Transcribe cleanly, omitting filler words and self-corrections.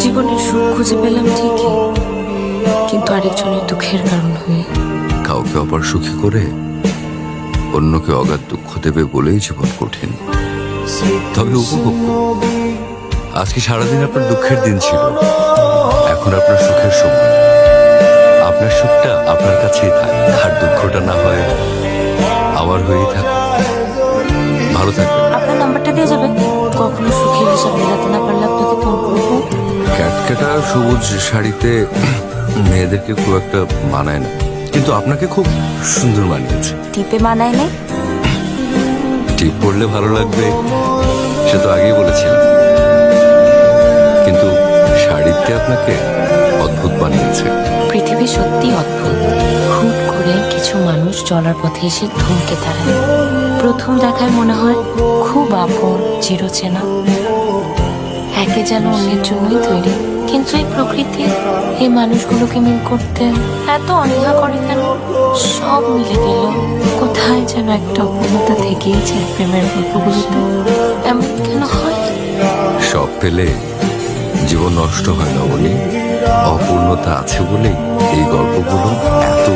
জীবনের সুখ খুঁজে পেলাম ঠিকই, কিন্তু আরেকজনের দুঃখের কারণ হয়ে। কাউকে অপার সুখী করে অন্যকে অগাধ দুঃখ দেবে বলেই জীবন কঠিন। তবে উপভোগ করুন। আজকে সারাদিন আপনার দুঃখের দিন ছিল, এখন আপনার সুখের সময়। আপনার সুখটা আপনার কাছেই থাক, আর দুঃখটা না হয় আমার হয়েই থাক। ভালো থাকবেন। আপনার নাম্বারটা দিয়ে যাবেন, কখনো সুখের হিসাব মেলাতে না পারলে আপনাকে ফোন করবো। ক্যাটকেটা সবুজ শাড়িতে মেয়েদেরকে খুব একটা মানায় না, কিন্তু আপনাকে খুব সুন্দর মানিয়েছে। টিপে মানায় নাই? টিপ পরলে ভালো লাগবে সে তো আগেই বলেছিলাম, কিন্তু শাড়িতে আপনাকে অদ্ভুত বানিয়েছে। পৃথিবী সত্যি অদ্ভুত। হুট করে কিছু মানুষ চলার পথে এসে থমকে দাঁড়ায়। প্রথম দেখায় মনে হয় খুব আপন, চিরচেনা, একে যেন অন্যের জন্যই তৈরি। কিন্তু এই প্রকৃতি এই মানুষগুলোকে মিল করতে এত অনীহা করে কেন? সব মিলে গেল, কোথায় যেন একটা অপূর্ণতা থেকেই যায় প্রেমের গল্পগুলোতে। এমন কেন হয়? সব পেলে জীবন নষ্ট হয় না বলে, অপূর্ণতা আছে বলেই এই গল্পগুলো এত